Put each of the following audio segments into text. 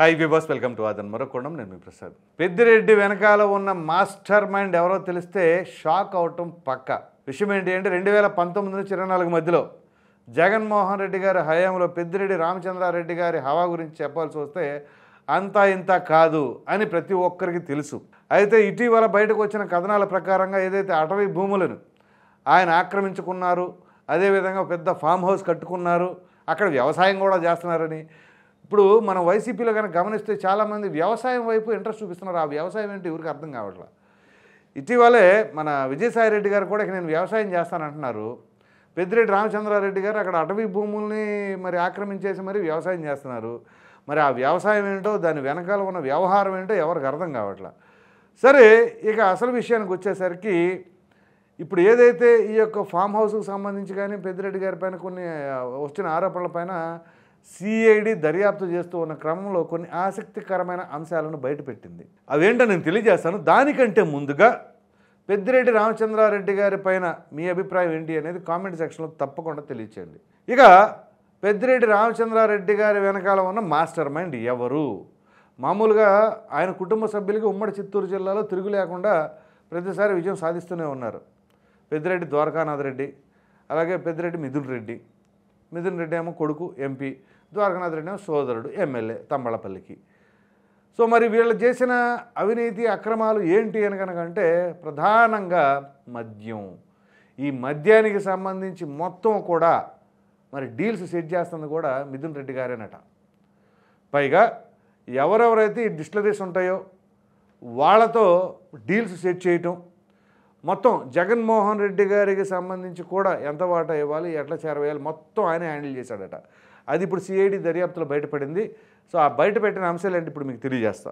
Hi viewers, welcome to ఆదన్ మరొకొండం. నేను మీ ప్రసాద్. పెద్దిరెడ్డి వెనకాల ఉన్న మాస్టర్ మైండ్ ఎవరో తెలిస్తే షాక్ అవటం పక్క. విషయం ఏంటి అంటే 2019 నుంచి 24 మధ్యలో జగన్మోహన్ రెడ్డి గారి హయాంలో పెద్దిరెడ్డి రామచంద్రారెడ్డి గారి హవా గురించి చెప్పాల్సి వస్తే అంతా ఇంత కాదు అని ప్రతి ఒక్కరికి తెలుసు. అయితే ఇటీవల బయటకు వచ్చిన కథనాల ప్రకారంగా ఏదైతే అటవీ భూములను ఆయన ఆక్రమించుకున్నారు, అదేవిధంగా పెద్ద ఫామ్ హౌస్ కట్టుకున్నారు, అక్కడ వ్యవసాయం కూడా చేస్తున్నారని. ఇప్పుడు మనం వైసీపీలో కనుక గమనిస్తే చాలామంది వ్యవసాయం వైపు ఇంట్రెస్ట్ చూపిస్తున్నారు. ఆ వ్యవసాయం ఏంటి ఎవరికి అర్థం కావట్లేదు. ఇటీవలే మన విజయసాయిరెడ్డి గారు కూడా నేను వ్యవసాయం చేస్తానంటున్నారు. పెద్దిరెడ్డి రామచంద్రారెడ్డి గారు అక్కడ అటవీ భూముల్ని మరి ఆక్రమించేసి మరి వ్యవసాయం చేస్తున్నారు. మరి ఆ వ్యవసాయం ఏంటో, దాని వెనకాల ఉన్న వ్యవహారం ఏంటో ఎవరికి అర్థం కావట్లేదు. సరే, ఇక అసలు విషయానికి వచ్చేసరికి ఇప్పుడు ఏదైతే ఈ యొక్క ఫామ్ హౌస్కి సంబంధించి కానీ పెద్దిరెడ్డి గారి పైన కొన్ని వచ్చిన ఆరోపణల పైన సిఐడి దర్యాప్తు చేస్తూ ఉన్న క్రమంలో కొన్ని ఆసక్తికరమైన అంశాలను బయటపెట్టింది. అవేంటో నేను తెలియజేస్తాను. దానికంటే ముందుగా పెద్దిరెడ్డి రామచంద్రారెడ్డి గారి పైన మీ అభిప్రాయం ఏంటి అనేది కామెంట్ సెక్షన్లో తప్పకుండా తెలియచేయండి. ఇక పెద్దిరెడ్డి రామచంద్రారెడ్డి గారి వెనకాల ఉన్న మాస్టర్ మైండ్ ఎవరు? మామూలుగా ఆయన కుటుంబ సభ్యులకి ఉమ్మడి చిత్తూరు జిల్లాలో తిరుగు లేకుండా ప్రతిసారి విజయం సాధిస్తూనే ఉన్నారు. పెద్దిరెడ్డి ద్వారకానాథ్ రెడ్డి, అలాగే పెద్దిరెడ్డి మిథున్ రెడ్డి ఏమో కొడుకు ఎంపీ, ద్వారకానాథ్ రెడ్డి ఏమో సోదరుడు ఎమ్మెల్యే తంబళపల్లికి. సో మరి వీళ్ళు చేసిన అవినీతి అక్రమాలు ఏంటి అని కనుకంటే ప్రధానంగా మద్యం. ఈ మద్యానికి సంబంధించి మొత్తం కూడా మరి డీల్స్ సెట్ చేస్తుంది కూడా మిథున్ రెడ్డి గారేనట. పైగా ఎవరెవరైతే ఈ డిస్టిలరీస్ ఉంటాయో వాళ్ళతో డీల్స్ సెట్ చేయటం, మొత్తం జగన్మోహన్ రెడ్డి గారికి సంబంధించి కూడా ఎంత వాటా ఇవ్వాలి, ఎట్లా చేరవేయాలి, మొత్తం ఆయనే హ్యాండిల్ చేశాడట. అది ఇప్పుడు సిఐడి దర్యాప్తులో బయటపడింది. సో ఆ బయటపెట్టిన అంశాలు ఏంటి ఇప్పుడు మీకు తెలియజేస్తా.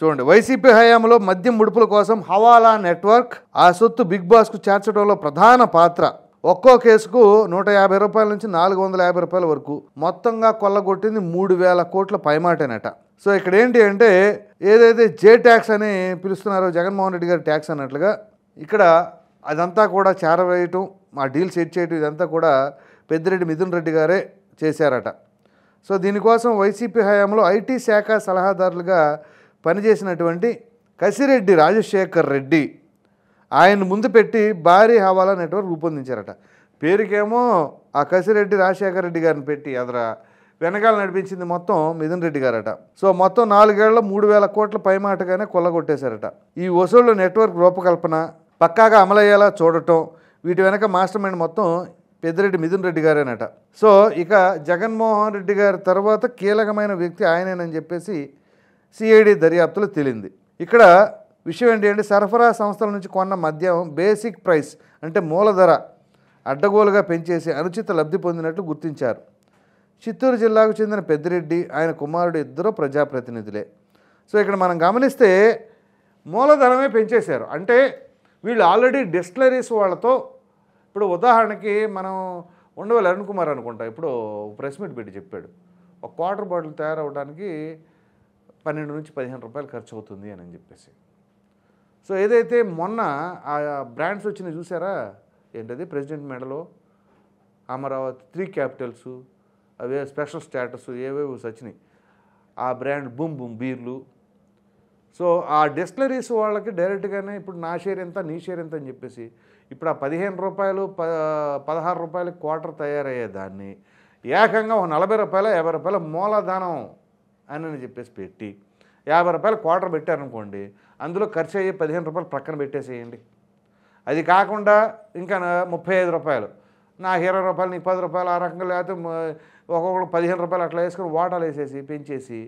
చూడండి, వైసీపీ హయాంలో మద్యం ముడుపుల కోసం హవాలా నెట్వర్క్ ఆ సొత్తు బిగ్ బాస్కు చేర్చడంలో ప్రధాన పాత్ర. ఒక్కో కేసుకు 150 రూపాయల నుంచి 450 రూపాయల వరకు మొత్తంగా కొల్లగొట్టింది 3000 కోట్ల పైమాటేనట. సో ఇక్కడ ఏంటి అంటే ఏదైతే జే ట్యాక్స్ అని పిలుస్తున్నారో జగన్మోహన్ రెడ్డి గారి ట్యాక్స్ అన్నట్లుగా ఇక్కడ అదంతా కూడా చేరవేయటం, మా డీల్ సెట్ చేయటం ఇదంతా కూడా పెద్దిరెడ్డి మిథున్ రెడ్డి గారే చేశారట. సో దీనికోసం వైసీపీ హయాంలో ఐటీ శాఖ సలహాదారులుగా పనిచేసినటువంటి కసిరెడ్డి రాజశేఖర్ రెడ్డి ఆయన ముందు పెట్టి భారీ హవాలా నెట్వర్క్ రూపొందించారట. పేరుకేమో ఆ కసిరెడ్డి రాజశేఖర్ రెడ్డి గారిని పెట్టి ఎదరా వెనకాల నడిపించింది మొత్తం మిథున్ రెడ్డి గారట. సో మొత్తం 4 ఏళ్లలో 3000 కోట్ల పైమాటగానే కొల్లగొట్టేశారట. ఈ వసూళ్ల నెట్వర్క్ రూపకల్పన పక్కాగా అమలయ్యేలా చూడటం, వీటి వెనక మాస్టర్ మైండ్ మొత్తం పెద్దిరెడ్డి మిథున్ రెడ్డి గారేనట. సో ఇక జగన్మోహన్ రెడ్డి గారి తర్వాత కీలకమైన వ్యక్తి ఆయనేనని చెప్పేసి సిఐడి దర్యాప్తులో తేలింది. ఇక్కడ విషయం ఏంటి అంటే సరఫరా సంస్థల నుంచి కొన్న మద్యం బేసిక్ ప్రైస్ అంటే మూల ధర అడ్డగోలుగా పెంచేసి అనుచిత లబ్ధి పొందినట్లు గుర్తించారు. చిత్తూరు జిల్లాకు చెందిన పెద్దిరెడ్డి, ఆయన కుమారుడు ఇద్దరు ప్రజాప్రతినిధులే. సో ఇక్కడ మనం గమనిస్తే మూలధనమే పెంచేశారు. అంటే వీళ్ళు ఆల్రెడీ డిస్టిలరీస్ వాళ్ళతో, ఇప్పుడు ఉదాహరణకి మనం ఉండవల్లి అరుణ్ కుమార్ అనుకుంటా ఇప్పుడు ప్రెస్ మీట్ పెట్టి చెప్పాడు, ఒక క్వార్టర్ బాటిల్ తయారవడానికి 12 నుంచి 15 రూపాయలు ఖర్చు అవుతుంది అని చెప్పేసి. సో ఏదైతే మొన్న ఆ బ్రాండ్స్ వచ్చినాయి చూసారా, ఏంటది ప్రెసిడెంట్ మెడలో అమరావతి 3 క్యాపిటల్స్, అవే స్పెషల్ స్టేటస్ ఏవేవి వచ్చినాయి, ఆ బ్రాండ్ బూమ్ బూమ్ బీర్లు. సో ఆ డిస్టిలరీస్ వాళ్ళకి డైరెక్ట్గానే ఇప్పుడు నా షేర్ ఎంత నీ షేర్ ఎంత అని చెప్పేసి ఇప్పుడు ఆ 15 రూపాయలు 16 రూపాయలు క్వార్టర్ తయారయ్యేదాన్ని ఏకంగా 40 రూపాయలు 50 రూపాయల మూలధనం అని చెప్పేసి పెట్టి 50 రూపాయలు క్వార్టర్ పెట్టారనుకోండి, అందులో ఖర్చు అయ్యే 15 రూపాయలు ప్రక్కన పెట్టేసేయండి. అది కాకుండా ఇంకా 35 రూపాయలు, నాకు 20 రూపాయలు నీకు 10 రూపాయలు, ఆ రకంగా లేకపోతే ఒక్కొక్కరు 15 రూపాయలు అట్లా వేసుకొని వాటాలు వేసేసి పెంచేసి,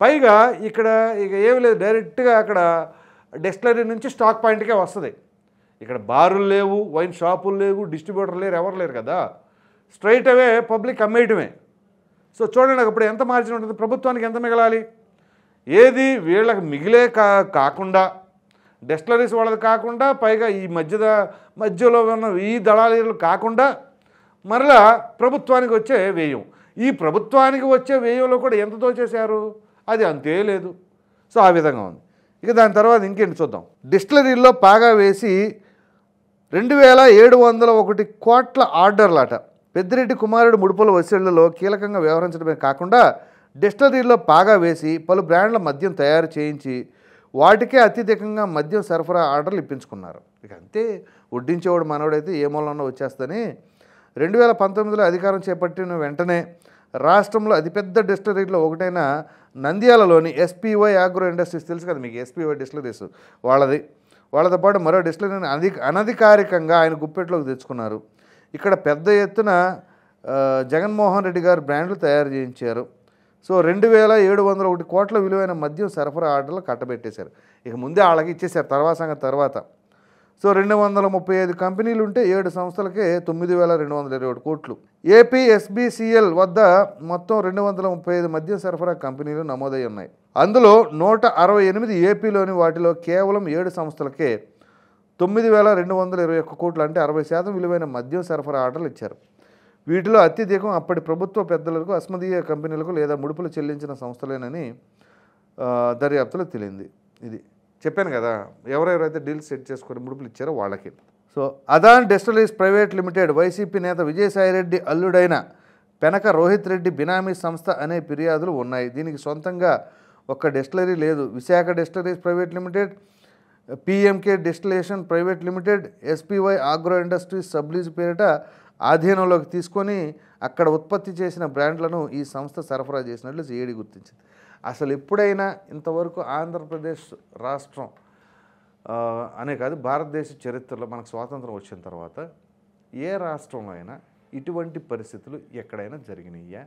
పైగా ఇక్కడ ఇక ఏమి లేదు, డైరెక్ట్గా అక్కడ డిస్టిలరీ నుంచి స్టాక్ పాయింట్కే వస్తుంది. ఇక్కడ బారులు లేవు, వైన్ షాపులు లేవు, డిస్ట్రిబ్యూటర్ లేరు, ఎవరు లేరు కదా, స్ట్రైట్ అవే పబ్లిక్ అమ్మేయటమే. సో చూడండి అప్పుడు ఎంత మార్జిన్ ఉంటుంది, ప్రభుత్వానికి ఎంత మిగలాలి, ఏది వీళ్ళకి మిగిలే కాకుండా డిస్టిలరీస్ వాళ్ళది కాకుండా, పైగా ఈ మధ్యలో ఉన్న ఈ దళాలీలు కాకుండా మరలా ప్రభుత్వానికి వచ్చే వ్యయం, ఈ ప్రభుత్వానికి వచ్చే వ్యయంలో కూడా ఎంతతో చేశారు, అది అంతే లేదు. సో ఆ విధంగా ఉంది. ఇక దాని తర్వాత ఇంకేంటి చూద్దాం. డిస్టిలరీల్లో పాగా వేసి 2701 కోట్ల ఆర్డర్లట. పెద్దిరెడ్డి కుమారుడు ముడుపుల వసూళ్లలో కీలకంగా వ్యవహరించడమే కాకుండా డిస్టిలరీలో పాగా వేసి పలు బ్రాండ్ల మద్యం తయారు చేయించి వాటికే అత్యధికంగా మద్యం సరఫరా ఆర్డర్లు ఇప్పించుకున్నారు. ఇక అంతే, వడ్డించేవాడు మనవాడైతే ఏ మూలన్నా వచ్చేస్తని 2019లో అధికారం చేపట్టిన వెంటనే రాష్ట్రంలో అతిపెద్ద డిస్టిలరీలో ఒకటైన నంద్యాలలోని ఎస్పీవై ఆగ్రో ఇండస్ట్రీస్, తెలుసు కదా మీకు, ఎస్పీవై డిస్టిలరీస్ వాళ్ళతో పాటు మరో డిస్టిలరీని అనధికారికంగా ఆయన గుప్పెట్లోకి తెచ్చుకున్నారు. ఇక్కడ పెద్ద ఎత్తున జగన్మోహన్ రెడ్డి గారు బ్రాండ్లు తయారు చేయించారు. సో 2701 కోట్ల విలువైన మద్యం సరఫరా ఆర్డర్లు కట్టబెట్టేశారు. ఇక ముందే వాళ్ళకి ఇచ్చేశారు తర్వాత. సో 235 కంపెనీలు ఉంటే 7 సంస్థలకే 9221 కోట్లు. ఏపీ ఎస్బీసీఎల్ వద్ద మొత్తం 235 మద్యం సరఫరా కంపెనీలు నమోదై ఉన్నాయి. అందులో 168 ఏపీలోని వాటిలో కేవలం 7 సంస్థలకే 9221 కోట్లు, అంటే 60% విలువైన మద్యం సరఫరా ఆర్డర్లు ఇచ్చారు. వీటిలో అత్యధికం అప్పటి ప్రభుత్వ పెద్దలకు, అస్మదీయ కంపెనీలకు లేదా ముడుపులు చెల్లించిన సంస్థలేనని దర్యాప్తులో తెలియంది. ఇది చెప్పాను కదా, ఎవరెవరైతే డీల్స్ సెట్ చేసుకొని ముడుపులు ఇచ్చారో వాళ్ళకి. So Adan distilleries private limited YCP నేత విజయసాయిరెడ్డి అల్లుడైన పెనక రోహిత్ రెడ్డి బినామీ సంస్థ అనే ఫిర్యాదులు ఉన్నాయి. దీనికి సొంతంగా ఒక్క డిస్టిలరీ లేదు. Visakha distilleries private limited, PMK distillation private limited, SPY agro industries sublease పేరిట ఆధీనంలోకి తీసుకొని అక్కడ ఉత్పత్తి చేసిన బ్రాండ్లను ఈ సంస్థ సరఫరా చేసినట్లు సిఐడి గుర్తించింది. అసలు ఎప్పుడైనా ఇంతవరకు ఆంధ్రప్రదేశ్ రాష్ట్రం అనే కాదు, భారతదేశ చరిత్రలో మనకు స్వాతంత్రం వచ్చిన తర్వాత ఏ రాష్ట్రంలో అయినా ఇటువంటి పరిస్థితులు ఎక్కడైనా జరిగినాయా?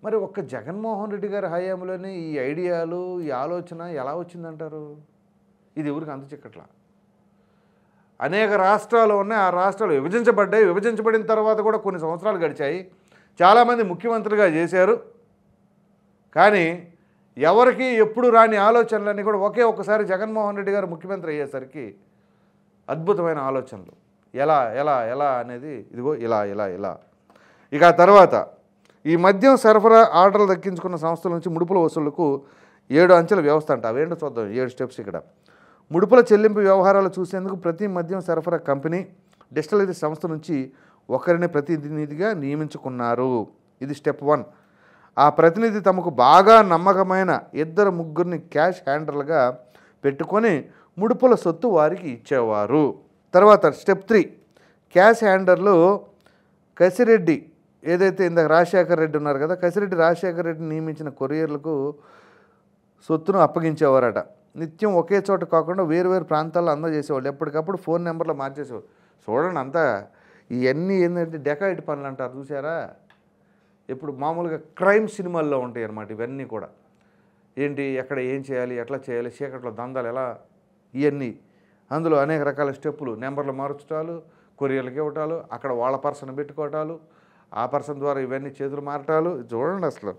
మరి ఒక్క జగన్మోహన్ రెడ్డి గారి హయాంలోనే ఈ ఐడియాలు, ఈ ఆలోచన ఎలా వచ్చిందంటారు? ఇది ఎవరికి అంత చిక్కట్లా. అనేక రాష్ట్రాలు ఉన్నాయి, ఆ రాష్ట్రాలు విభజించబడ్డాయి. విభజించబడిన తర్వాత కూడా కొన్ని సంవత్సరాలు గడిచాయి, చాలామంది ముఖ్యమంత్రులుగా చేశారు. కానీ ఎవరికి ఎప్పుడు రాని ఆలోచనలన్నీ కూడా ఒకే ఒక్కసారి జగన్మోహన్ రెడ్డి గారు ముఖ్యమంత్రి అయ్యేసరికి అద్భుతమైన ఆలోచనలు. ఎలా ఎలా ఎలా అనేది ఇదిగో ఇలా. ఇక ఆ తర్వాత ఈ మద్యం సరఫరా ఆర్డర్లు దక్కించుకున్న సంస్థల నుంచి ముడుపుల వసూళ్లకు 7 అంచెల వ్యవస్థ అంట. అవేంటో చూద్దాం, 7 స్టెప్స్. ఇక్కడ ముడుపుల చెల్లింపు వ్యవహారాలు చూసేందుకు ప్రతి మద్యం సరఫరా కంపెనీ, డిస్టిలరీ సంస్థ నుంచి ఒకరిని ప్రతినిధిగా నియమించుకున్నారు. ఇది స్టెప్ 1. ఆ ప్రతినిధి తమకు బాగా నమ్మకమైన 2-3 క్యాష్ హ్యాండర్లుగా పెట్టుకొని ముడుపుల సొత్తు వారికి ఇచ్చేవారు. తర్వాత స్టెప్ 3, క్యాష్ హ్యాండర్లు కసిరెడ్డి, ఏదైతే ఇందాక రాజశేఖర్ రెడ్డి ఉన్నారు కదా, కసిరెడ్డి రాజశేఖర్ రెడ్డిని నియమించిన కొరియర్లకు సొత్తును అప్పగించేవారట. నిత్యం ఒకే చోట కాకుండా వేరు ప్రాంతాల్లో అందజేసేవాళ్ళు. ఎప్పటికప్పుడు ఫోన్ నెంబర్లు మార్చేసేవాళ్ళు. చూడండి, అంతా ఇవన్నీ ఏంటంటే డెకాయిట్ పనులు అంటారు చూసారా. ఇప్పుడు మామూలుగా క్రైమ్ సినిమాల్లో ఉంటాయి అన్నమాట ఇవన్నీ కూడా. ఏంటి, ఎక్కడ ఏం చేయాలి, ఎట్లా చేయాలి, చీకట్లో దందాలు ఎలా, ఇవన్నీ. అందులో అనేక రకాల స్టెప్పులు, నెంబర్లు మార్చటాలు, కొరియర్లకు ఇవ్వటాలు, అక్కడ వాళ్ళ పర్సన్ పెట్టుకోవటాలు, ఆ పర్సన్ ద్వారా ఇవన్నీ చేతులు మారటాలు. చూడండి, అసలు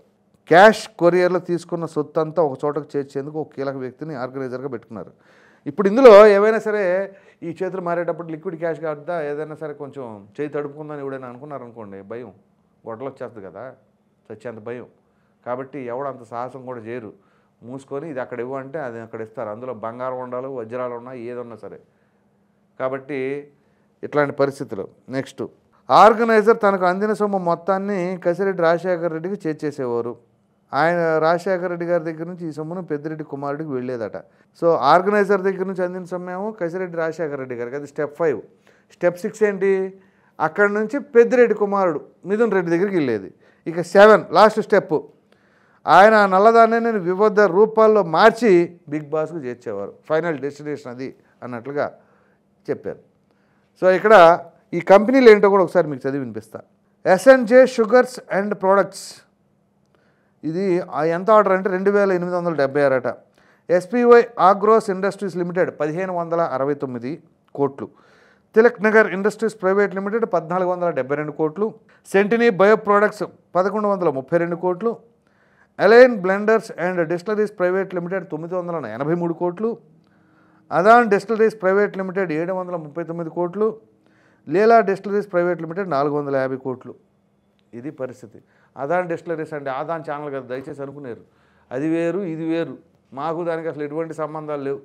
క్యాష్ కొరియర్లో తీసుకున్న సొత్తు అంతా ఒక చోటకు చేర్చేందుకు ఒక కీలక వ్యక్తిని ఆర్గనైజర్గా పెట్టుకున్నారు. ఇప్పుడు ఇందులో ఏవైనా సరే ఈ చేతులు మారేటప్పుడు లిక్విడ్ క్యాష్ కాదా, ఏదైనా సరే కొంచెం చేయి తడుపుకుందని ఎవడైనా అనుకున్నారనుకోండి, భయం, గొడవలు వచ్చేస్తుంది కదా, చచ్చేంత భయం. కాబట్టి ఎవడంత సాహసం కూడా చేయరు. మూసుకొని ఇది అక్కడ ఇవ్వంటే అది అక్కడ ఇస్తారు. అందులో బంగారం ఉండాలి, వజ్రాలు ఉన్నాయి, ఏదన్నా సరే. కాబట్టి ఇట్లాంటి పరిస్థితులు. నెక్స్ట్, ఆర్గనైజర్ తనకు అందిన సొమ్ము మొత్తాన్ని కసిరెడ్డి రాజశేఖర రెడ్డికి చేర్చేసేవారు. ఆయన రాజశేఖర రెడ్డి గారి దగ్గర నుంచి ఈ సొమ్మును పెద్దిరెడ్డి కుమారుడికి వెళ్ళేదట. సో ఆర్గనైజర్ దగ్గర నుంచి అందిన సొమ్మేమో కసిరెడ్డి రాజశేఖర రెడ్డి గారికి, అది స్టెప్ 5. స్టెప్ 6 ఏంటి, అక్కడి నుంచి పెద్దిరెడ్డి కుమారుడు మిథున్ రెడ్డి దగ్గరికి వెళ్ళేది. ఇక 7 లాస్ట్ స్టెప్, ఆయన నల్లదాన్ని వివిధ రూపాల్లో మార్చి బిగ్ బాస్కు చేర్చేవారు. ఫైనల్ డెస్టినేషన్ అది అన్నట్లుగా చెప్పారు. సో ఇక్కడ ఈ కంపెనీలు ఏంటో కూడా ఒకసారి మీకు చదివి వినిపిస్తా. ఎస్ఎన్జే షుగర్స్ అండ్ ప్రొడక్ట్స్, ఇది ఎంత ఆర్డర్ అంటే 2876 అట. ఎస్పీవై ఆగ్రోస్ ఇండస్ట్రీస్ లిమిటెడ్ 1569 కోట్లు. Tilak Nagar industries private limited 1472 కోట్లు. సెంటినీ బయో ప్రొడక్ట్స్ 1132 కోట్లు. Align blenders and distilleries private limited 983 కోట్లు. అదాన్ డిస్టిలరీస్ ప్రైవేట్ లిమిటెడ్ 739 కోట్లు. లీలా డిస్టిలరీస్ ప్రైవేట్ లిమిటెడ్ 450 కోట్లు. ఇది పరిస్థితి. అదాన్ డిస్టిలరీస్ అంటే ఆదాన్ ఛానల్ కదా, దయచేసి అనుకునేరు. అది వేరు, ఇది వేరు. మాకు దానికి అసలు ఎటువంటి సంబంధాలు లేవు.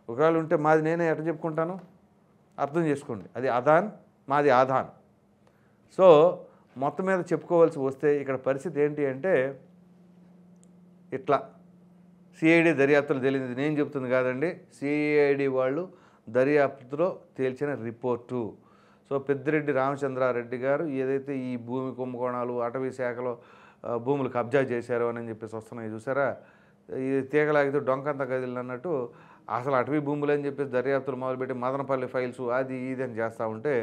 ఒకవేళ ఉంటే మాది నేనే ఎట్లా చెప్పుకుంటాను, అర్థం చేసుకోండి. అది అదాన్, మాది ఆధాన్. సో మొత్తం మీద చెప్పుకోవాల్సి వస్తే ఇక్కడ పరిస్థితి ఏంటి అంటే, ఇట్లా సిఐడి దర్యాప్తులు తేలింది నేను చెప్తుంది కాదండి, సిఐడి వాళ్ళు దర్యాప్తులో తేల్చిన రిపోర్టు. సో పెద్దిరెడ్డి రామచంద్రారెడ్డి గారు ఏదైతే ఈ భూమి కుంభకోణాలు అటవీ శాఖలో భూములు కబ్జా చేశారో అని చెప్పేసి వస్తున్నాయి చూసారా, ఈ తీగలాగితే డొంకంతా కదిలినట్టు అసలు అటవీ భూములు అని చెప్పేసి దర్యాప్తులు మొదలుపెట్టి మదనపల్లి ఫైల్స్ అది ఇది అని చేస్తూ ఉంటే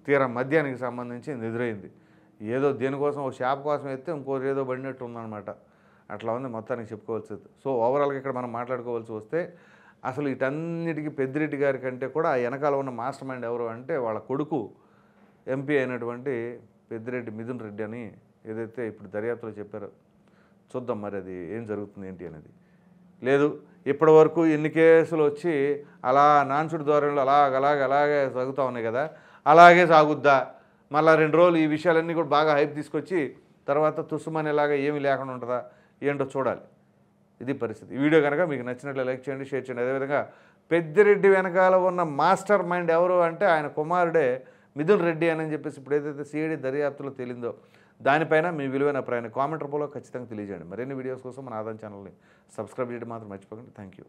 తీరా మద్యానికి సంబంధించి ఎదురైంది. ఏదో దేనికోసం ఒక షాప్ కోసం ఎత్తే ఇంకోటి ఏదో పడినట్టు ఉందన్నమాట. అట్లా ఉంది మొత్తానికి చెప్పుకోవాల్సింది. సో ఓవరాల్గా ఇక్కడ మనం మాట్లాడుకోవాల్సి వస్తే అసలు వీటన్నిటికీ పెద్దిరెడ్డి గారి కంటే కూడా వెనకాల ఉన్న మాస్టర్ మైండ్ ఎవరు అంటే వాళ్ళ కొడుకు ఎంపీ అయినటువంటి పెద్దిరెడ్డి మిథున్ రెడ్డి అని ఏదైతే ఇప్పుడు దర్యాప్తులో చెప్పారో చూద్దాం మరి అది ఏం జరుగుతుంది ఏంటి అనేది. లేదు ఇప్పటి వరకు ఎన్ని కేసులు వచ్చి అలా నాన్సుడి ధోరణిలో అలాగే సాగుతూ ఉన్నాయి కదా, అలాగే సాగుద్దా, మళ్ళీ 2 రోజులు ఈ విషయాలన్నీ కూడా బాగా హైప్ తీసుకొచ్చి తర్వాత తుస్సుమనేలాగా ఏమీ లేకుండా ఉంటుందా ఏంటో చూడాలి. ఇది పరిస్థితి. ఈ వీడియో కనుక మీకు నచ్చినట్లు లైక్ చేయండి, షేర్ చేయండి. అదేవిధంగా పెద్దిరెడ్డి వెనకాల ఉన్న మాస్టర్ మైండ్ ఎవరు అంటే ఆయన కుమారుడే మిథున్ రెడ్డి అని చెప్పేసి ఇప్పుడు ఏదైతే సిఐడి దర్యాప్తులో తేలిందో దానిపైన మీ విలువైన అభిప్రాయాన్ని కామెంట్ రూపంలో ఖచ్చితంగా తెలియజేయండి. మరిన్ని వీడియోస్ కోసం మన ఆదాన్ ఛానల్ని సబ్స్క్రైబ్ చేయడం మాత్రం మర్చిపోకండి. Thank you.